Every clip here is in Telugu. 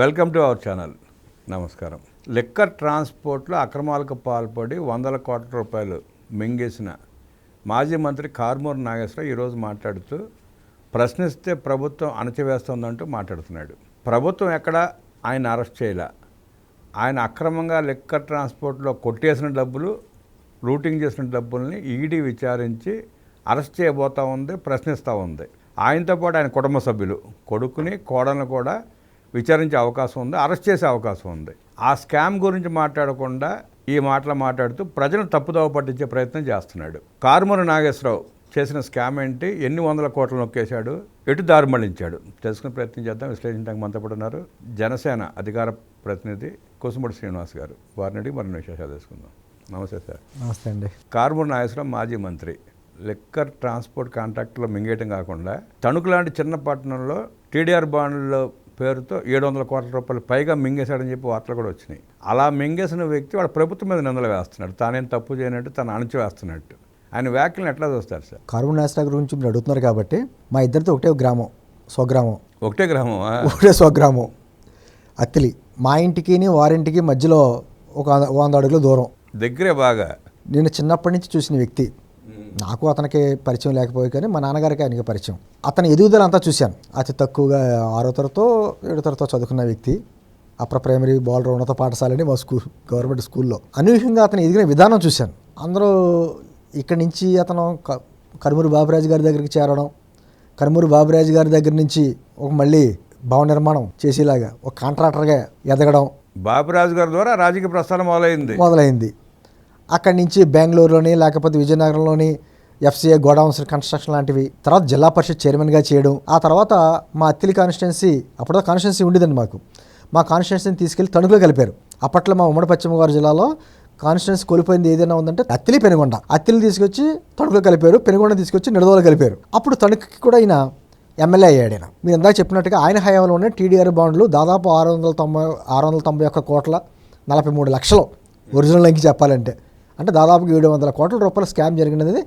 Welcome to our channel. నమస్కారం. లిక్కర్ ట్రాన్స్పోర్ట్లో అక్రమాలకు పాల్పడి వందల కోట్ల రూపాయలు మింగేసిన మాజీ మంత్రి కారుమూరి నాగేశ్వరరావు ఈరోజు మాట్లాడుతూ ప్రశ్నిస్తే ప్రభుత్వం అణచివేస్తుందంటూ మాట్లాడుతున్నాడు. ప్రభుత్వం ఎక్కడ ఆయన అరెస్ట్ చేయలే. ఆయన అక్రమంగా లిక్కర్ ట్రాన్స్పోర్ట్లో కొట్టేసిన డబ్బులు, రూటింగ్ చేసిన డబ్బుల్ని ఈడీ విచారించి అరెస్ట్ చేయబోతూ ఉంది, ప్రశ్నిస్తూ ఉంది. ఆయనతో పాటు ఆయన కుటుంబ సభ్యులు, కొడుకుని, కోడలను కూడా విచారించే అవకాశం ఉంది, అరెస్ట్ చేసే అవకాశం ఉంది. ఆ స్కామ్ గురించి మాట్లాడకుండా ఈ మాటలు మాట్లాడుతూ ప్రజలను తప్పుదోవ పట్టించే ప్రయత్నం చేస్తున్నాడు. కారుమూరి నాగేశ్వరరావు చేసిన స్కామ్ ఏంటి, ఎన్ని వందల కోట్లు నొక్కేశాడు, ఎటు దారి మళ్లించాడు, తెలుసుకునే ప్రయత్నం చేద్దాం. విశ్లేషించడానికి మనతో పాటు ఉన్నారు జనసేన అధికార ప్రతినిధి కోసుమూడి శ్రీనివాస్ గారు. వారిని అడిగి మరిన్ని విశేషాలు తెలుసుకుందాం. నమస్తే సార్. నమస్తే అండి. కారుమూరి నాగేశ్వరరావు మాజీ మంత్రి లిక్కర్ ట్రాన్స్పోర్ట్ కాంట్రాక్ట్లో మింగేయటం కాకుండా తణుకు లాంటి చిన్న పట్టణంలో టీడీఆర్ బాండ్ల పేరుతో 700 కోట్ల రూపాయలు పైగా మింగేశాడని చెప్పి వార్తలు కూడా వచ్చినాయి. అలా మింగేసిన వ్యక్తి వాడు ప్రభుత్వం మీద నిందలు వేస్తున్నాడు. తానేం తప్పు చేయనట్టు, తను అణచివేస్తున్నట్టు. ఆయన వ్యాఖ్యలను ఎట్లా చూస్తారు సార్? కారుమూరి నాగేశ్వరరావు గురించి మీరు అడుగుతున్నారు కాబట్టి, మా ఇద్దరితో ఒకటే గ్రామం, స్వగ్రామం. ఒకటే గ్రామం? ఒకటే స్వగ్రామం, అత్తిలి. మా ఇంటికి వారింటికి మధ్యలో ఒక 100 అడుగుల దూరం. దగ్గరే బాగా. నేను చిన్నప్పటి నుంచి చూసిన వ్యక్తి. నాకు అతనికి పరిచయం లేకపోయి కానీ మా నాన్నగారికి ఆయనకి పరిచయం. అతని ఎదుగుదల అంతా చూశాను. అతి తక్కువగా 6వ తరగతితో 7వ తరగతితో చదువుకున్న వ్యక్తి. అప్పర్ ప్రైమరీ బాలుర ఉన్నత పాఠశాలని మా గవర్నమెంట్ స్కూల్లో. అనూహ్యంగా అతను ఎదిగిన విధానం చూశాను. అందరూ ఇక్కడి నుంచి అతను కరుమూరి బాబురాజు గారి దగ్గరికి చేరడం, కరుమూరి బాబురాజు గారి దగ్గర నుంచి ఒక మళ్ళీ భవన నిర్మాణం చేసేలాగా ఒక కాంట్రాక్టర్గా ఎదగడం. బాబురాజు గారి ద్వారా రాజకీయ ప్రస్థానం మొదలైంది. అక్కడి నుంచి బెంగళూరులోని లేకపోతే విజయనగరంలోని ఎఫ్సిఏ గోడౌన్స్ కన్స్ట్రక్షన్ లాంటివి, తర్వాత జిల్లా పరిషత్ చైర్మన్గా చేయడం. ఆ తర్వాత మా అత్తిలి కాన్స్టిట్యున్సీ, అప్పుడు కాన్స్టిట్యున్సీ ఉండేదండి మాకు. మా కాన్స్టిట్యున్సీని తీసుకెళ్లి తణుకులో కలిపారు. అప్పట్లో మా ఉమ్మడి పశ్చిమ గోదావరి జిల్లాలో కాన్స్టిట్యున్సీ కోల్పోయింది ఏదైనా ఉందంటే అత్తిలి, పెనుగొండ. అత్తిలి తీసుకొచ్చి తణుకులో కలిపారు, పెనుగొండ తీసుకొచ్చి నిడదవోలు కలిపారు. అప్పుడు తణుకుకి కూడా ఈయన ఎమ్మెల్యే అయ్యాడు. ఆయన మీరు ఇందాక చెప్పినట్టుగా ఆయన హయాంలోనే టీడీఆర్ బాండ్లు దాదాపు 691 కోట్ల 43 లక్షలు ఒరిజినల్ అంకి చెప్పాలంటే, అంటే దాదాపు 700 కోట్ల రూపాయల స్కామ్ జరిగినది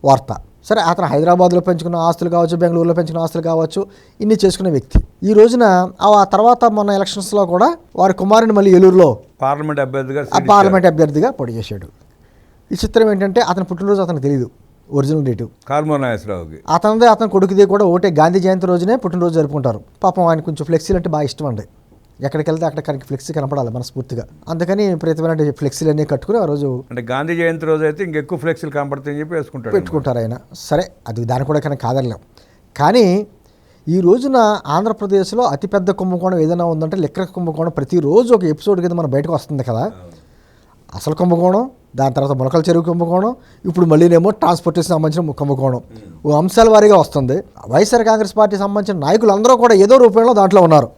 వార్త. సరే, అతను హైదరాబాద్లో పెంచుకున్న ఆస్తులు కావచ్చు, బెంగళూరులో పెంచుకున్న ఆస్తులు కావచ్చు, ఇన్ని చేసుకునే వ్యక్తి. ఈ రోజున ఆ తర్వాత మొన్న ఎలక్షన్స్లో కూడా వారి కుమారుని మళ్ళీ ఏలూరులో పార్లమెంట్ అభ్యర్థిగా పోటీ చేశాడు. ఈ చిత్రం ఏంటంటే అతని పుట్టినరోజు అతనికి తెలియదు, ఒరిజినల్ డేటు కారుమూరి నాగేశ్వరరావుకి. అతని కొడుకుది కూడా ఒకటే గాంధీ జయంతి రోజునే పుట్టినరోజు జరుపుకుంటారు. పాపం ఆయన కొంచెం ఫ్లెక్సీలు అంటే బాగా ఇష్టం అండి. ఎక్కడికి వెళ్తే అక్కడ ఫ్లెక్సీ కనపడాలి మనస్ఫూర్తిగా. అందుకని ప్రతిభాన ఫ్లెక్సీలు అన్నీ కట్టుకుని ఆ రోజు, అంటే గాంధీ జయంతి రోజు అయితే ఇంకెక్కువ ఫ్లెక్సీలు కనపడతాయని చెప్పి పెట్టుకుంటారు ఆయన. సరే, అది దాని కూడా కనుక కాదలేం. కానీ ఈ రోజున ఆంధ్రప్రదేశ్లో అతిపెద్ద కుంభకోణం ఏదైనా ఉందంటే లిక్కర్ కుంభకోణం. ప్రతిరోజు ఒక ఎపిసోడ్ కింద మన బయటకు వస్తుంది కదా. అసలు కుంభకోణం, దాని తర్వాత మొలకల చెరువు కుంభకోణం, ఇప్పుడు మళ్ళీనేమో ట్రాన్స్పోర్టేషన్ సంబంధించిన కుంభకోణం. ఓ అంశాల వారీగా వస్తుంది. వైఎస్ఆర్ కాంగ్రెస్ పార్టీ సంబంధించిన నాయకులు అందరూ కూడా ఏదో రూపంలో దాంట్లో ఉన్నారు.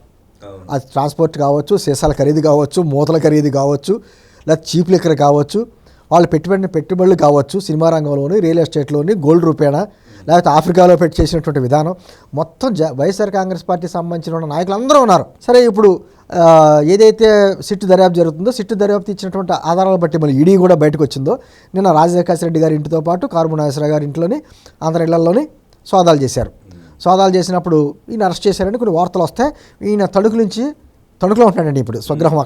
అది ట్రాన్స్పోర్ట్ కావచ్చు, సీసాల ఖరీదు కావచ్చు, మూతల ఖరీదు కావచ్చు, లేదా చీప్ లిక్కర్ కావచ్చు, వాళ్ళు పెట్టుబడులు కావచ్చు, సినిమా రంగంలోని, రియల్ ఎస్టేట్లోని, గోల్డ్ రూపేణా, లేకపోతే ఆఫ్రికాలో పెట్టి చేసినటువంటి విధానం మొత్తం వైఎస్ఆర్ కాంగ్రెస్ పార్టీ సంబంధించిన నాయకులు అందరూ ఉన్నారు. సరే, ఇప్పుడు ఏదైతే సిట్టు దర్యాప్తు జరుగుతుందో, సిట్టు దర్యాప్తు ఇచ్చినటువంటి ఆధారాలు బట్టి మళ్ళీ ఈడీ కూడా బయటకు వచ్చిందో, నిన్న రాజశేఖర రెడ్డి గారి ఇంటితో పాటు కారుమూరి నాగేశ్వరరావు గారి ఇంట్లోని అందరి ఇళ్లలోని సోదాలు చేశారు. సోదాలు చేసినప్పుడు ఈయన అరెస్ట్ చేశారని కొన్ని వార్తలు వస్తాయి. ఈయన తణుకులో ఉంటాడండి ఇప్పుడు స్వగ్రహం.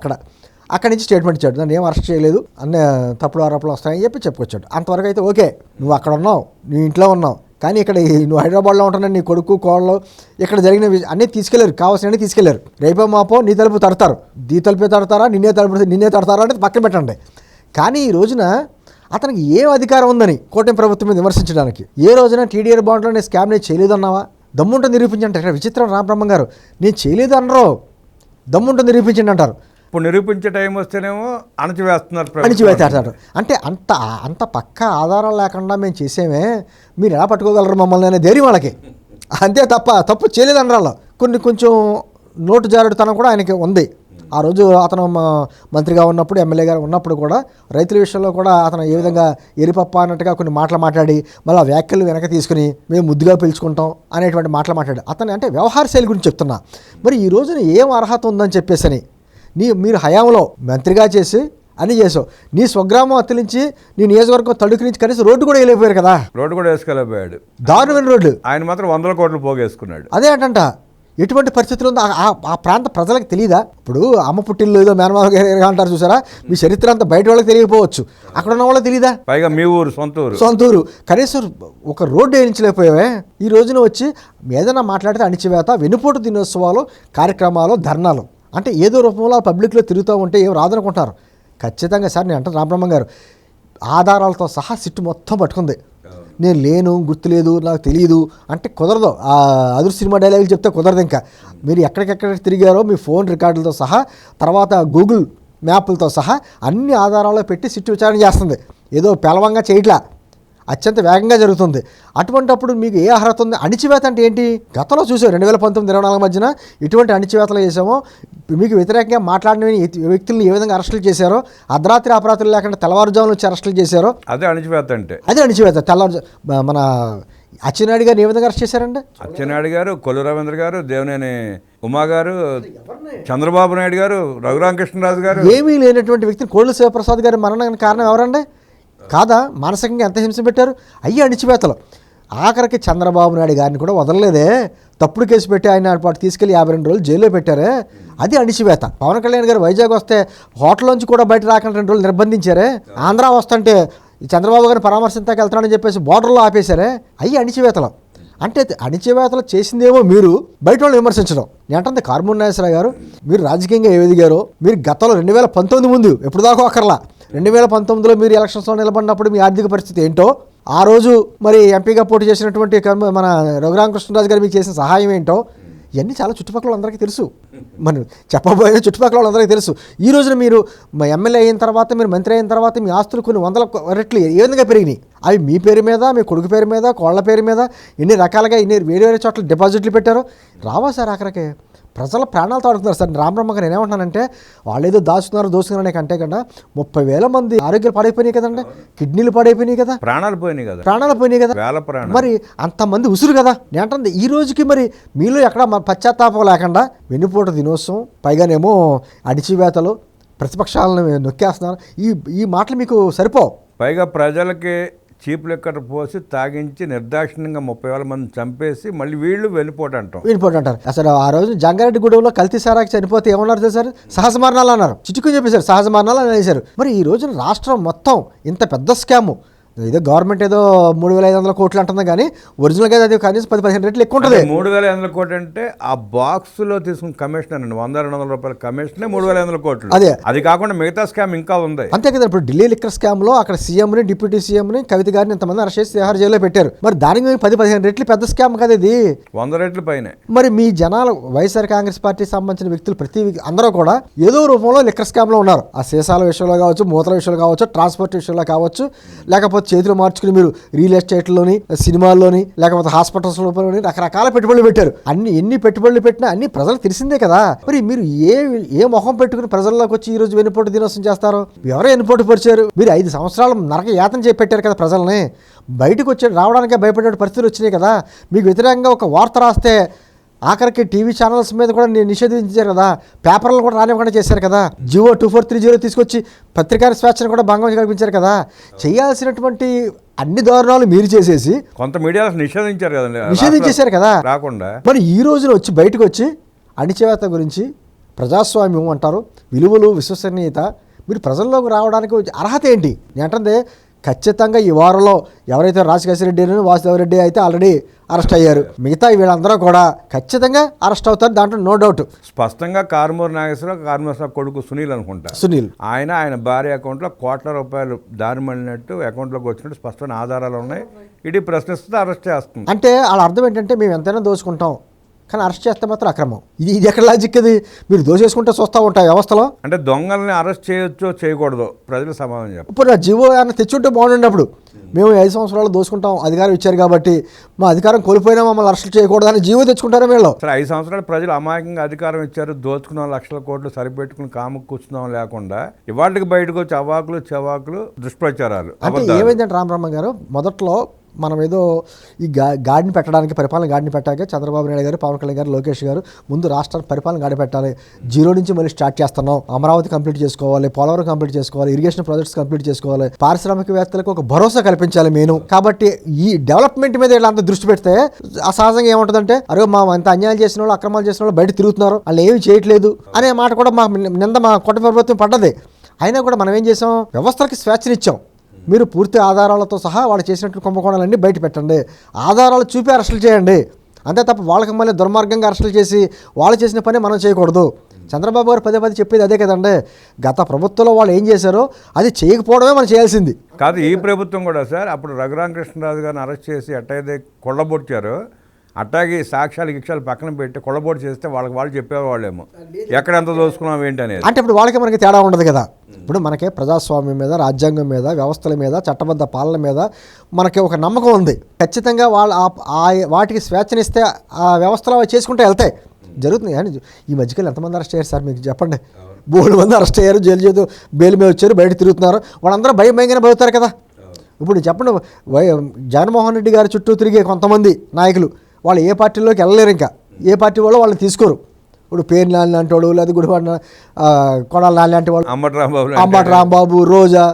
అక్కడి నుంచి స్టేట్మెంట్ ఇచ్చాడు, నన్ను ఏం అరెస్ట్ చేయలేదు, అన్నీ తప్పుడు ఆరోపణలు వస్తాయని చెప్పి చెప్పుకొచ్చాడు. అంతవరకు అయితే ఓకే, నువ్వు అక్కడ ఉన్నావు, నీ ఇంట్లో ఉన్నావు, కానీ ఇక్కడ నువ్వు హైదరాబాద్లో ఉంటున్నా, నీ కొడుకు కోళ్ళు ఇక్కడ జరిగిన అన్నీ తీసుకెళ్లారు, కావాల్సినవి తీసుకెళ్లారు. రేపో మాపో నీ తలుపు తడతారు, తడతారా, నిన్నే తడతారా అనేది పక్కన పెట్టండి. కానీ ఈ రోజున అతనికి ఏం అధికారం ఉందని కూటమి ప్రభుత్వం మీద విమర్శించడానికి? ఏ రోజున టీడీఆర్ బాండ్లో నేను స్కామ్ నేను చేయలేదన్నావా? దమ్ముంటే నిరూపించండి అంటారు. విచిత్రం, రామబ్రహ్మం గారు నేను చేయలేదు అనరు, దమ్ముంటే నిరూపించండి అంటారు. ఇప్పుడు నిరూపించే టైం వస్తేనేమో అణచివేస్తారు. అంటే అంత పక్క ఆధారం లేకుండా మేము చేసేమే, మీరు ఎలా పట్టుకోగలరు మమ్మల్ని అనే ధైర్యం వాళ్ళకి. అంతే తప్పు చేయలేదనరాళ్ళు. కొంచెం నోటు జారుడుతనం కూడా ఆయనకి ఉంది. ఆ రోజు అతను మంత్రిగా ఉన్నప్పుడు, ఎమ్మెల్యేగా ఉన్నప్పుడు కూడా రైతుల విషయంలో కూడా అతను ఏ విధంగా ఎరిపప్ప అన్నట్టుగా కొన్ని మాటలు మాట్లాడి మళ్ళీ వ్యాఖ్యలు వెనక తీసుకుని మేము ముద్దుగా పిలుచుకుంటాం అనేటువంటి మాటలు మాట్లాడి అతను అంటే వ్యవహార శైలి గురించి చెప్తున్నా. మరి ఈ రోజున ఏం అర్హత ఉందని చెప్పేసి మీరు హయాంలో మంత్రిగా చేసి అన్నీ చేసావు. నీ స్వగ్రామం అత్తిలించి నీ నియోజకవర్గం తణుకు నుంచి కనీసం రోడ్డు కూడా వేయలేకపోయారు కదా. రోడ్డు కూడా వేసుకోలేకపోయాడు. దారుణమైన రోడ్లు. ఆయన మాత్రం 100 కోట్లు పోగేసుకున్నాడు. అదే అంట ఎటువంటి పరిస్థితులు ఉందో ఆ ప్రాంత ప్రజలకు తెలియదా? ఇప్పుడు అమ్మ పుట్టిల్లు ఏదో మేనమామ గారు అంటారు చూసారా, మీ చరిత్ర అంతా బయట వాళ్ళకి తెలియకపోవచ్చు, అక్కడ ఉన్న వాళ్ళకి తెలియదా? పైగా మీ ఊరు సొంత ఊరు కనీసం ఒక రోడ్డు వేయించలేకపోయావే. ఈ రోజున వచ్చి ఏదైనా మాట్లాడితే అణిచివేత, వెన్నుపోటు దినోత్సవాలు, కార్యక్రమాలు, ధర్నాలు అంటే ఏదో రూపంలో పబ్లిక్లో తిరుగుతూ ఉంటే ఏం రాదనుకుంటారు. ఖచ్చితంగా సార్ నేను అంటే రామబ్రహ్మ గారు ఆధారాలతో సహా సిట్టు మొత్తం పట్టుకుంది. నేను లేను, గుర్తులేదు, నాకు తెలియదు అంటే కుదరదు. అదురు సినిమా డైలాగులు చెప్తే కుదరదు. ఇంకా మీరు ఎక్కడికెక్కడ తిరిగారో మీ ఫోన్ రికార్డులతో సహా, తర్వాత గూగుల్ మ్యాప్లతో సహా అన్ని ఆధారాలు పెట్టి సిట్టు విచారణ చేస్తుంది. ఏదో పేలవంగా చేయట్లా, అత్యంత వేగంగా జరుగుతుంది. అటువంటిప్పుడు మీకు ఏ అర్హత ఉంది? అణిచివేత అంటే ఏంటి? గతంలో చూసాం 2019-24 మధ్యన ఎటువంటి అణిచివేతలు చేసామో, మీకు వ్యతిరేకంగా మాట్లాడిన వ్యక్తులను ఏ విధంగా అరెస్టులు చేశారో, అర్ధరాత్రి అపరాత్రులు లేకుండా తెల్లవారుజామున వచ్చి అరెస్టులు చేశారో, అదే అణిచివేత అంటే. అదే అణిచివేత. మన అచ్చెన్నాయుడు గారిని ఏ విధంగా అరెస్ట్ చేశారండి? అచ్చెన్నాయుడు గారు, కొల్లు రవీంద్ర గారు, దేవినేని ఉమా గారు, చంద్రబాబు నాయుడు గారు, రఘురామకృష్ణరాజు గారు, ఏమీ లేనటువంటి వ్యక్తిని కోళ్ళ శివప్రసాద్ గారి మరణానికి కారణం ఎవరండి? కాదా? మానసికంగా ఎంత హింస పెట్టారు? అయ్యి అణిచివేతలు. ఆఖరికి చంద్రబాబు నాయుడు గారిని కూడా వదలలేదే, తప్పుడు కేసు పెట్టి ఆయన పాటు తీసుకెళ్లి 52 రోజులు జైల్లో పెట్టారే, అది అణిచివేత. పవన్ కళ్యాణ్ గారు వైజాగ్ వస్తే హోటల్లోంచి కూడా బయట రాకుండా 2 రోజులు నిర్బంధించారే, ఆంధ్ర వస్తుంటే చంద్రబాబు గారిని పరామర్శించడానికి వెళ్తానని చెప్పేసి బోర్డర్లో ఆపేశారే, అయ్యి అణిచివేతలు. అంటే అణిచివేతలు చేసిందేమో మీరు, బయట వాళ్ళు విమర్శించడం. నేనంటే కారుమూరి నాగేశ్వరరావు గారు, మీరు రాజకీయంగా ఏ ఎదిగారో, మీరు గతంలో 2019 ముందు ఎప్పుడు దాకా అక్కర్లా, 2019లో మీరు ఎలక్షన్స్లో నిలబడినప్పుడు మీ ఆర్థిక పరిస్థితి ఏంటో, ఆ రోజు మరి ఎంపీగా పోటీ చేసినటువంటి మన రఘురామకృష్ణరాజు గారు మీకు చేసిన సహాయం ఏంటో, ఇవన్నీ చాలా చుట్టుపక్కల అందరికీ తెలుసు. మనం చెప్పబోయే చుట్టుపక్కల వాళ్ళందరికీ తెలుసు. ఈ రోజున మీరు ఎమ్మెల్యే అయిన తర్వాత, మీరు మంత్రి అయిన తర్వాత మీ ఆస్తులు కొన్ని 100 రెట్లు ఏ విధంగా పెరిగినాయి. అవి మీ పేరు మీద, మీ కొడుకు పేరు మీద, కోళ్ల పేరు మీద ఎన్ని రకాలుగా వేరే వేరే చోట్ల డిపాజిట్లు పెట్టారో రావా సార్? ఆఖరికి ప్రజల ప్రాణాలతో ఆడుతున్నారు సార్. రామబ్రహ్మ గారు నేనేమంటున్నానంటే, వాళ్ళు ఏదో దోచుకున్నారనే కంటే కన్నా 30,000 మంది ఆరోగ్యాలు పాడైపోయినాయి కదండి, కిడ్నీలు పాడైపోయినాయి కదా, ప్రాణాలు పోయినాయి కదా, మరి అంతమంది ఉసురు కదా. నేనంటే ఈ రోజుకి మరి మీలో ఎక్కడ పశ్చాత్తాపం లేకుండా వెన్నుపోటు దినోత్సవం, పైగానేమో అణిచివేతలు, ప్రతిపక్షాలను నొక్కేస్తున్నారు. ఈ మాటలు మీకు సరిపోవు. పైగా ప్రజలకి చీప్ లెక్కర్ పోసి తాగించి నిర్దాక్షిణ్యంగా 30,000 మంది చంపేసి మళ్ళీ వీళ్ళు వెళ్ళిపోతారు. అసలు ఆ రోజు జంగారెడ్డి గూడెంలో కల్తీ సారాకి చనిపోతే ఏమన్నారు సార్? సహజ మరణాలు అన్నారు, చిటుకుని చెప్పేశారు, సహజ మరణాలు అనేసారు. మరి ఈ రోజున రాష్ట్రం మొత్తం ఇంత పెద్ద స్కాము, ఇదే గవర్నమెంట్ ఏదో 3,500 కోట్లు అంటుంది, కానీ ఒరిజినల్గా అది కనీసం 10-15 రెట్లు ఎక్కువ ఉంటుంది. 3,500 కోట్లు అంటే ఆ బాక్స్లో తీసుకున్న కమిషన్ అండి, 100-200 రూపాయల కమిషనే 3,500 కోట్లు. అదే, అది కాకుండా మిగతా స్కామ్ ఇంకా ఉంది. అంతే కదా. ఇప్పుడు ఢిల్లీ లిక్కర్ స్కామ్లో అక్కడ సీఎంని, డిప్యూటీ సీఎంని, కవిత గారిని ఇంతమంది అరెస్ట్ చేసి తిహార్ జైల్లో పెట్టారు. మరి దానికి 10-15 రెట్లు పెద్ద స్కామ్ కదా ఇది, 100 రెట్లు పైన. మరి మీ జనాలు, వైఎస్ఆర్ కాంగ్రెస్ పార్టీకి సంబంధించిన వ్యక్తులు అందరూ కూడా ఏదో రూపంలో లిక్కర్ స్కామ్లో ఉన్నారు. ఆ సీసాల విషయంలో కావచ్చు, మూతల విషయంలో కావచ్చు, ట్రాన్స్పోర్ట్ విషయంలో కావచ్చు, లేకపోతే చేతులు మార్చుకుని మీరు రియల్ ఎస్టేట్లోని, సినిమాల్లోని, లేకపోతే హాస్పిటల్స్ లోపలని రకరకాల పెట్టుబడులు పెట్టారు. ఎన్ని పెట్టుబడులు పెట్టినా అన్ని ప్రజలకు తెలిసిందే కదా. మరి మీరు ఏ మొహం పెట్టుకుని ప్రజల్లోకి వచ్చి ఈ రోజు వెన్నుపోటు దినోత్సవం చేస్తారు? ఎవరో వెన్నుపోటు పరిచారు? మీరు 5 సంవత్సరాలు నరక యాతన చేసి పెట్టారు కదా ప్రజల్ని. బయటకు వచ్చి రావడానికే భయపడే పరిస్థితులు వచ్చినాయి కదా. మీకు వ్యతిరేకంగా ఒక వార్త రాస్తే ఆఖరికి టీవీ ఛానల్స్ మీద కూడా నిషేధించారు కదా, పేపర్లు కూడా రానివ్వకుండా చేశారు కదా, జియో 2430 తీసుకొచ్చి పత్రికా స్వేచ్ఛను కూడా భంగం కల్పించారు కదా. చేయాల్సినటువంటి అన్ని దారుణాలు మీరు చేసేసి కొంత మీడియాలో నిషేధించేశారు కదా రాకుండా. మరి ఈ రోజున వచ్చి బయటకు వచ్చి అణిచివేత గురించి, ప్రజాస్వామ్యం అంటారు, విలువలు, విశ్వసనీయత, మీరు ప్రజల్లోకి రావడానికి అర్హత ఏంటి? నేను అంటే ఖచ్చితంగా ఈ వారంలో ఎవరైతే రాజశేఖరరెడ్డి వాసుదేవరెడ్డి అయితే ఆల్రెడీ అరెస్ట్ అయ్యారు, మిగతా వీళ్ళందరూ కూడా ఖచ్చితంగా అరెస్ట్ అవుతారు, దాంట్లో నో డౌట్. స్పష్టంగా కారుమూరి నాగేశ్వరరావు కొడుకు సునీల్ అనుకుంటా, ఆయన భార్య అకౌంట్లో కోట్ల రూపాయలు దారి మళ్ళినట్టు అకౌంట్లోకి వచ్చినట్టు స్పష్టమైన ఆధారాలు ఉన్నాయి. ఇది ప్రశ్నిస్తే అరెస్ట్ చేస్తుంది. అంటే వాళ్ళ అర్థం ఏంటంటే మేము ఎంతైనా దోచుకుంటాం, కానీ అరెస్ట్ చేస్తే మాత్రం అక్రమం. ఇది ఎక్కడ లాజిక్? అది మీరు దోచేసుకుంటే చూస్తూ ఉంటాయి వ్యవస్థలో. అంటే దొంగల్ని అరెస్ట్ చేయొచ్చో చేయకూడదు ప్రజలు సమాధానం చెప్పారు. ఇప్పుడు జీవో ఏమైనా తెచ్చుంటే బాగుండినప్పుడు, మేము 5 సంవత్సరాలు దోచుకుంటాం, అధికారం ఇచ్చారు కాబట్టి మా అధికారం కోల్పోయినా మమ్మల్ని అరెస్ట్ చేయకూడదని జీవో తెచ్చుకుంటారా వీళ్ళు? సరే, 5 సంవత్సరాలు ప్రజలు అమాయకంగా అధికారం ఇచ్చారు, దోచుకున్న లక్షల కోట్లు సరిపెట్టుకుని కాముకు కూర్చున్నాం లేకుండా ఇవాళకి బయటకు వచ్చి అవాకులు చెవాకులు దుష్ప్రచారాలు. అంటే ఏమైందంటే రామబ్రహ్మ గారు, మొదట్లో మనం ఏదో ఈ గాడిని పెట్టడానికి, పరిపాలన గాడిని పెట్టాక చంద్రబాబు నాయుడు గారు, పవన్ కళ్యాణ్ గారు, లోకేష్ గారు ముందు రాష్ట్రానికి పరిపాలన గాడి పెట్టాలి, జీరో నుంచి మళ్ళీ స్టార్ట్ చేస్తున్నాం, అమరావతి కంప్లీట్ చేసుకోవాలి, పోలవరం కంప్లీట్ చేసుకోవాలి, ఇరిగేషన్ ప్రాజెక్ట్స్ కంప్లీట్ చేసుకోవాలి, పారిశ్రామికవేత్తలకు ఒక భరోసా కల్పించాలి మెయిన్. కాబట్టి ఈ డెవలప్మెంట్ మీద ఇలా అంత దృష్టి పెడితే అసహజంగా ఏముంటుందంటే, అరే మా అంత అన్యాయం చేసిన వాళ్ళు, అక్రమాలు చేసిన వాళ్ళు బయట తిరుగుతున్నారు, వాళ్ళు ఏమి చేయట్లేదు అనే మాట కూడా మా నింద మా కొట్ట ప్రభుత్వం పడ్డది. అయినా కూడా మనం ఏం చేసాం, వ్యవస్థలకి స్వేచ్ఛనిచ్చాం. మీరు పూర్తి ఆధారాలతో సహా వాళ్ళు చేసినట్టు కుంభకోణాలన్నీ బయట పెట్టండి, ఆధారాలు చూపి అరెస్టులు చేయండి, అంతే తప్ప వాళ్ళకి మళ్ళీ దుర్మార్గంగా అరెస్టులు చేసి వాళ్ళు చేసిన పని మనం చేయకూడదు. చంద్రబాబు గారు పదే పదే చెప్పేది అదే కదండి. గత ప్రభుత్వంలో వాళ్ళు ఏం చేశారో అది చేయకపోవడమే మనం చేయాల్సింది కాదు. ఈ ప్రభుత్వం కూడా సార్ అప్పుడు రఘురామకృష్ణరాజు గారిని అరెస్ట్ చేసి ఎట్టయితే కొల్లబొట్టారో అట్టాగే సాక్ష్యాలు గిక్షాలు పక్కన పెట్టి కొల్లబోటు చేస్తే వాళ్ళు చెప్పేవాళ్ళేమో ఎక్కడ ఎంత దోసుకున్నాం ఏంటి అనేది. అంటే ఇప్పుడు వాళ్ళకి మనకి తేడా ఉండదు కదా. ఇప్పుడు మనకి ప్రజాస్వామ్యం మీద, రాజ్యాంగం మీద, వ్యవస్థల మీద, చట్టబద్ధ పాలన మీద మనకి ఒక నమ్మకం ఉంది. ఖచ్చితంగా వాళ్ళు వాటికి స్వేచ్ఛనిస్తే ఆ వ్యవస్థలో అవి చేసుకుంటూ వెళ్తాయి. జరుగుతుంది. కానీ ఈ మధ్యకాలం ఎంతమంది అరెస్ట్ అయ్యారు సార్ మీకు చెప్పండి? 3 మంది అరెస్ట్ అయ్యారు, జైలు చేతు బెయిల్ మీద వచ్చారు, బయట తిరుగుతున్నారు. వాళ్ళందరూ భయంగానే బతుకుతారు కదా. ఇప్పుడు చెప్పండి, జగన్మోహన్ రెడ్డి గారి చుట్టూ తిరిగే కొంతమంది నాయకులు వాళ్ళు ఏ పార్టీలోకి వెళ్ళలేరు, ఇంకా ఏ పార్టీ వాళ్ళు వాళ్ళని తీసుకోరు. ఇప్పుడు పేరు నాని లాంటి వాడు, లేదా గుడివాడ కొడాలి నాని లాంటి వాళ్ళు, అంబటి రాంబాబు, రోజా,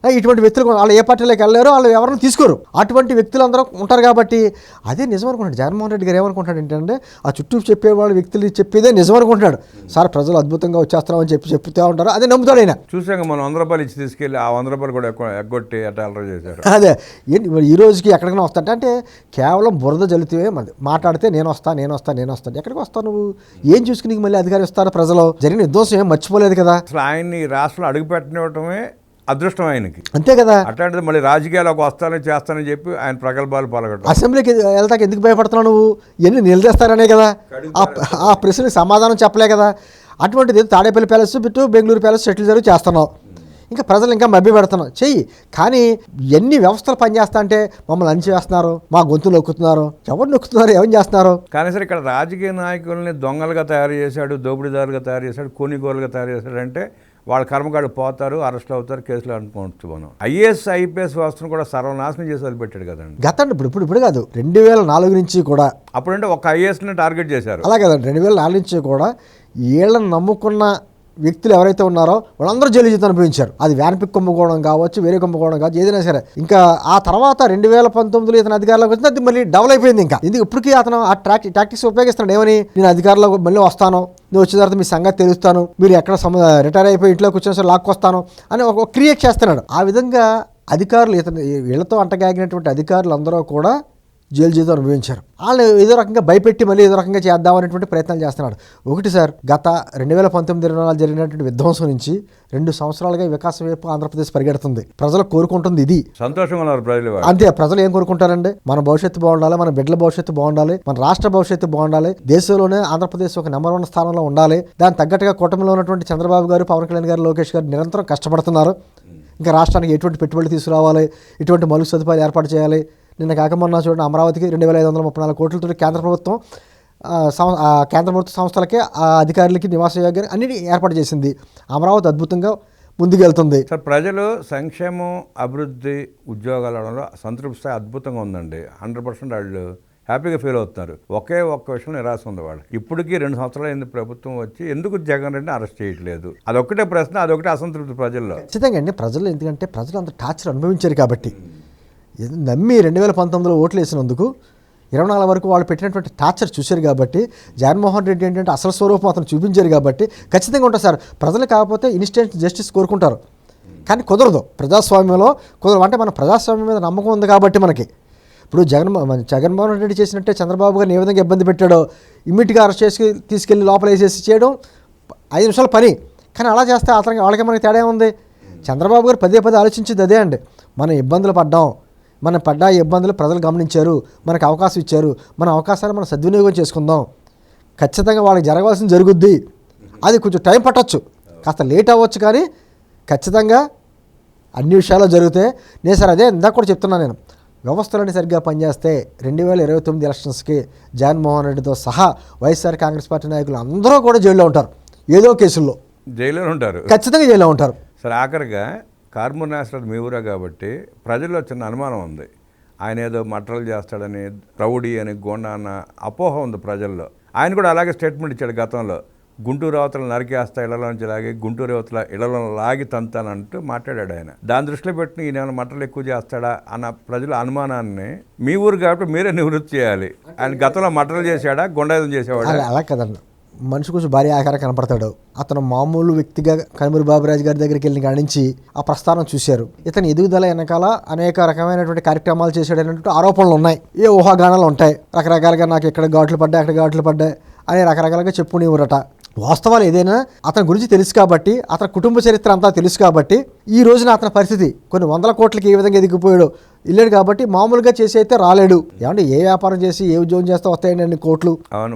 ఇటువంటి వ్యక్తులు వాళ్ళు ఏ పార్టీలోకి వెళ్ళారో వాళ్ళు ఎవరిని తీసుకోరు. అటువంటి వ్యక్తులు అందరూ ఉంటారు. కాబట్టి అదే నిజం అనుకుంటాడు జగన్మోహన్ రెడ్డి గారు. ఏమనుకుంటాడు ఏంటంటే, ఆ చుట్టూ చెప్పేవాళ్ళు వ్యక్తులు చెప్పేదే నిజం అనుకుంటున్నాడు. సార్ ప్రజలు అద్భుతంగా వచ్చేస్తున్నామని చెప్తూ ఉంటారు, అదే నమ్ముతాడు ఆయన. చూసాక మనం 100 రూపాయలు ఇచ్చి తీసుకెళ్ళి ఆ 100 రూపాయలు కూడా ఎగ్గొట్టి అట్లా అలర్ చేశారు. అదే ఈ రోజుకి ఎక్కడికైనా వస్తాంటే అంటే కేవలం బురద జలితే మాట్లాడితే నేను వస్తాను. ఎక్కడికి వస్తాను నువ్వు? ఏం చూసుకుని నీకు మళ్ళీ అధికారం ఇస్తారు? ప్రజలు జరిగిన విధ్వంసం ఏం మర్చిపోలేదు కదా. అసలు ఆయన్ని రాష్ట్రంలో అడుగు పెట్టనివ్వటమే అదృష్టం ఆయనకి, అంతే కదా. అట్లాంటిది మళ్ళీ రాజకీయాలకు చేస్తానని చెప్పి ఆయన ప్రగల్భాలు పాల్గొంటారు. అసెంబ్లీకి వెళ్తాక ఎందుకు భయపడుతున్నావు నువ్వు? ఎన్ని నిలదీస్తారనే కదా. ఆ ప్రశ్నకి సమాధానం చెప్పలే కదా. అటువంటిది తాడేపల్లి ప్యాలెస్ బిట్టు బెంగళూరు ప్యాలెస్ సెటిల్ జరిగి చేస్తున్నావు. ఇంకా ప్రజలు ఇంకా మభ్య పెడుతున్నావు, చెయ్యి. కానీ ఎన్ని వ్యవస్థలు పనిచేస్తా అంటే మమ్మల్ని అణిచేస్తున్నారు, మా గొంతు నొక్కుతున్నారు. ఎవరు నొక్కుతున్నారు, ఏం చేస్తున్నారు? కానీ సరే ఇక్కడ రాజకీయ నాయకుల్ని దొంగలుగా తయారు చేశాడు, దోపిడీదారులుగా తయారు చేశాడు, కూనిగోలుగా తయారు చేశాడు అంటే వాళ్ళ కర్మకాళ్ళు పోతారు, అరెస్ట్ అవుతారు, కేసులు అనుకోవచ్చు. మనం ఐఏఎస్ ఐపీఎస్ వ్యవస్థను కూడా సర్వనాశనం చేసి వదిలిపెట్టాడు కదండి. గతండి ఇప్పుడు కాదు, 2004 నుంచి కూడా. అప్పుడంటే ఒక ఐఏఎస్ని టార్గెట్ చేశారు. అలా కదండి, 2004 నుంచి కూడా వీళ్ళని నమ్ముకున్న వ్యక్తులు ఎవరైతే ఉన్నారో వాళ్ళందరూ జైలు జీతం అనుభవించారు. అది వ్యాన్పిక్ కుంభకోణం కావచ్చు, వేరే కుంభకోణం కావచ్చు, ఏదైనా సరే. ఇంకా ఆ తర్వాత 2019లో ఇతను అధికారంలోకి వచ్చింది, అది మళ్ళీ డెవలప్ అయిపోయింది. ఇంకా ఇది ఇప్పటికీ అతను ఆ టాక్టిక్స్ ఉపయోగిస్తున్నాడు. ఏమని, నేను అధికారంలోకి మళ్ళీ వస్తాను, నేను వచ్చిన తర్వాత మీ సంగతి తెలుస్తాను, మీరు ఎక్కడ రిటైర్ అయిపోయి ఇంట్లోకి వచ్చిన సరే లాక్కొస్తాను అని ఒక క్రియేట్ చేస్తున్నాడు. ఆ విధంగా అధికారులు వీళ్ళతో అంటగాగినటువంటి అధికారులు అందరూ కూడా జైలు జీతం అనుభవించారు. వాళ్ళు ఏదో రకంగా భయపెట్టి మళ్ళీ ఏదో రకంగా చేద్దామనేటువంటి ప్రయత్నాలు చేస్తున్నాడు. ఒకటి సార్, గత 2019-2024 జరిగినటువంటి విధ్వంసం నుంచి 2 సంవత్సరాలుగా వికాసం వైపు ఆంధ్రప్రదేశ్ పరిగెడుతుంది. ప్రజలు కోరుకుంటుంది ఇది. సంతోషంగా ఉన్నారు ప్రజలు. అంతే, ప్రజలు ఏం కోరుకుంటారండి? మన భవిష్యత్తు బాగుండాలి, మన బిడ్డల భవిష్యత్తు బాగుండాలి, మన రాష్ట్ర భవిష్యత్తు బాగుండాలి, దేశంలోనే ఆంధ్రప్రదేశ్ ఒక నెంబర్ 1 స్థానంలో ఉండాలి. దాని తగ్గట్టుగా కూటమిలో ఉన్నటువంటి చంద్రబాబు గారు, పవన్ కళ్యాణ్ గారు, లోకేష్ గారు నిరంతరం కష్టపడుతున్నారు. ఇంకా రాష్ట్రానికి ఎటువంటి పెట్టుబడులు తీసుకురావాలి, ఎటువంటి మౌలిక సదుపాయాలు ఏర్పాటు చేయాలి. నిన్న కాకమన్నా చూడండి, అమరావతికి 2534 కోట్లతో కేంద్ర ప్రభుత్వం సంస్థలకే, ఆ అధికారులకి, నివాస యోగ్యాన్ని అన్నిటి ఏర్పాటు చేసింది. అమరావతి అద్భుతంగా ముందుకు వెళ్తుంది. సార్ ప్రజలు సంక్షేమం, అభివృద్ధి, ఉద్యోగాలలో సంతృప్తి స్థాయి అద్భుతంగా ఉందండి. 100% వాళ్ళు హ్యాపీగా ఫీల్ అవుతున్నారు. ఒక్క విషయం నిరాశ ఉంది వాళ్ళు. ఇప్పటికీ 2 సంవత్సరాలు అయింది ప్రభుత్వం వచ్చి, ఎందుకు జగన్ రెడ్డిని అరెస్ట్ చేయట్లేదు? అదొక్కటే ప్రశ్న, అదొకటే అసంతృప్తి ప్రజల్లో. ఖచ్చితంగా అండి. ప్రజలు ఎందుకంటే ప్రజలు అంత టార్చర్ అనుభవించారు కాబట్టి, నమ్మి 2019లో ఓట్లు వేసినందుకు 24 వరకు వాళ్ళు పెట్టినటువంటి టార్చర్ చూశారు కాబట్టి, జగన్మోహన్ రెడ్డి ఏంటంటే అసలు స్వరూపం అతను చూపించారు కాబట్టి ఖచ్చితంగా ఉంటుంది సార్. ప్రజలు కాకపోతే ఇన్స్టెంట్ జస్టిస్ కోరుకుంటారు, కానీ కుదరదు ప్రజాస్వామ్యంలో. అంటే మన ప్రజాస్వామ్యం మీద నమ్మకం ఉంది కాబట్టి మనకి. ఇప్పుడు జగన్మోహన్ రెడ్డి చేసినట్టే చంద్రబాబు గారిని ఏ విధంగా ఇబ్బంది పెట్టాడో, ఇమ్మీడియట్గా అరెస్ట్ చేసి తీసుకెళ్ళి లోపల వేసేసి చేయడం 5 నిమిషాల పని. కానీ అలా చేస్తే అతనికి వాళ్ళకి మనకి తేడా ఉంది. చంద్రబాబు గారు పదే ఆలోచించింది అదే అండి. మనం ఇబ్బందులు పడ్డాం, మనం పడ్డ ఇబ్బందులు ప్రజలు గమనించారు, మనకు అవకాశం ఇచ్చారు, మన అవకాశాన్ని మనం సద్వినియోగం చేసుకుందాం. ఖచ్చితంగా వాళ్ళకి జరగవలసింది జరుగుద్ది. అది కొంచెం టైం పట్టవచ్చు, కాస్త లేట్ అవ్వచ్చు, కానీ ఖచ్చితంగా అన్ని విషయాలు జరిగితే నేను సార్ అదే ఇందాక కూడా చెప్తున్నాను. నేను వ్యవస్థలన్నీ సరిగ్గా పనిచేస్తే 2029 ఎలక్షన్స్కి జగన్మోహన్ రెడ్డితో సహా వైఎస్ఆర్ కాంగ్రెస్ పార్టీ నాయకులు అందరూ కూడా జైల్లో ఉంటారు, ఏదో కేసుల్లో జైల్లో ఉంటారు, ఖచ్చితంగా జైల్లో ఉంటారు. సరే ఆఖరిగా కార్మూర్ నాగేశ్వరరావు మీ ఊరే కాబట్టి ప్రజల్లో చిన్న అనుమానం ఉంది. ఆయన ఏదో మటరలు చేస్తాడని, రౌడీ అని, గోండా అన్న అపోహ ఉంది ప్రజల్లో. ఆయన కూడా అలాగే స్టేట్మెంట్ ఇచ్చాడు గతంలో. గుంటూరు అవతల నరికేస్తా ఇళ్లలోంచి లాగి, గుంటూరు అవతల ఇళ్లలో లాగి తంతానంటూ మాట్లాడాడు ఆయన. దాని దృష్టిలో పెట్టి ఈయన మటర్లు ఎక్కువ చేస్తాడా అన్న ప్రజల అనుమానాన్ని మీ ఊరు కాబట్టి మీరే నివృత్తి చేయాలి. ఆయన గతంలో మటర్లు చేశాడా, గుండాయిజం చేసేవాడు? అలా కదండి. మనిషి కొంచెం భారీ ఆకారం కనపడతాడు. అతను మామూలు వ్యక్తిగా కనుమూరి బాబురాజు గారి దగ్గరికి వెళ్ళిన కాడి నుంచి ఆ ప్రస్థానం చూశారు. ఇతని ఎదుగుదల వెనకాల అనేక రకమైనటువంటి కార్యక్రమాలు చేశాడనేటువంటి ఆరోపణలు ఉన్నాయి, ఏ ఊహాగానాలు ఉంటాయి. రకరకాలుగా నాకు ఇక్కడ ఘాట్లు పడ్డాయి, అక్కడ ఘాట్లు పడ్డాయి అని రకరకాలుగా చెప్పుకునేవారట. వాస్తవాలు ఏదైనా అతని గురించి తెలుసు కాబట్టి, అతని కుటుంబ చరిత్ర అంతా తెలుసు కాబట్టి, ఈ రోజున అతని పరిస్థితి కొన్ని 100 కోట్లకి ఏ విధంగా ఎదిగిపోయాడో వెళ్ళాడు కాబట్టి మామూలుగా చేసి అయితే రాలేడు. ఏమంటే ఏ వ్యాపారం చేసి ఏ ఉద్యోగం చేస్తే వస్తాయండి అన్ని కోట్లు? అవును,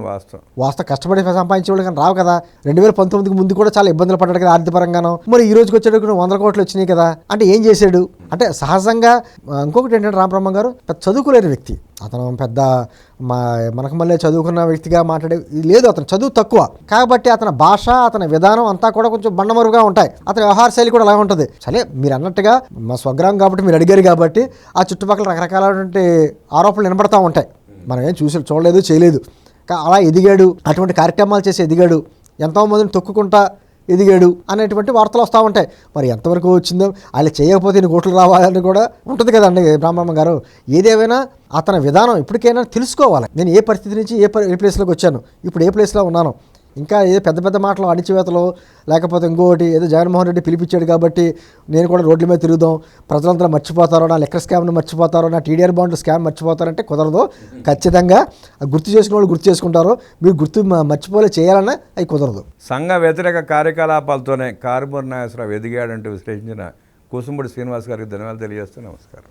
వాస్తవం కష్టపడి సంపాదించేవాళ్ళు కానీ రావు కదా. 2019కి ముందు కూడా చాలా ఇబ్బందులు పడ్డాడు కదా ఆర్థిక పరంగాను. మరి ఈ రోజుకి వచ్చేటప్పుడు 100 కోట్లు వచ్చినాయి కదా. అంటే ఏం చేశాడు అంటే సహజంగా ఇంకొకటి ఏంటంటే రామబ్రహ్మ గారు పెద్ద చదువుకోలేని వ్యక్తి. అతను పెద్ద మనకు మళ్ళీ చదువుకున్న వ్యక్తిగా మాట్లాడే లేదు. అతను చదువు తక్కువ కాబట్టి అతని భాష, అతని విధానం అంతా కూడా కొంచెం బండమరుగా ఉంటాయి. అతని వ్యవహార శైలి కూడా అలా ఉంటుంది. సరే, మీరు అన్నట్టుగా మా స్వగ్రామం కాబట్టి మీరు అడిగారు కాబట్టి ఆ చుట్టుపక్కల రకరకాలైనటువంటి ఆరోపణలు వినబడతా ఉంటాయి. మనం ఏం చూడలేదు, చేయలేదు. అలా ఎదిగాడు, అటువంటి కార్యక్రమాలు చేసి ఎదిగాడు, ఎంతోమందిని తొక్కుకుంటా ఎదిగాడు అనేటువంటి వార్తలు వస్తూ ఉంటాయి. మరి ఎంతవరకు వచ్చిందో, అలా చేయకపోతే ఇన్ని కోట్లు రావాలని కూడా ఉంటుంది కదండి బ్రహ్మమ్మ గారు. ఏదేమైనా అతని విధానం ఇప్పటికైనా తెలుసుకోవాలి. నేను ఏ పరిస్థితి నుంచి ఏ ప్లేస్లోకి వచ్చాను, ఇప్పుడు ఏ ప్లేస్లో ఉన్నాను. ఇంకా ఏ పెద్ద పెద్ద మాటలు అణిచివేతలు లేకపోతే ఇంకోటి ఏదో జగన్మోహన్ రెడ్డి పిలిపించాడు కాబట్టి నేను కూడా రోడ్ల మీద తిరుగుదాం, ప్రజలంతా మర్చిపోతారో, నా లెక్కర్ స్కామ్ను మర్చిపోతారో, నా టీడీఆర్ బాండ్లు స్కామ్ మర్చిపోతారంటే కుదరదు. ఖచ్చితంగా గుర్తు చేసుకునే వాళ్ళు గుర్తు చేసుకుంటారో, మీరు గుర్తు మర్చిపోలే చేయాలన్నా అవి కుదరదు. సంఘ వ్యతిరేక కార్యకలాపాలతోనే కారుమూరి నాగేశ్వరరావు ఎదిగాడంటూ విశ్లేషించిన కూసుంబడి శ్రీనివాస్ గారికి ధన్యవాదాలు తెలియజేస్తూ నమస్కారం.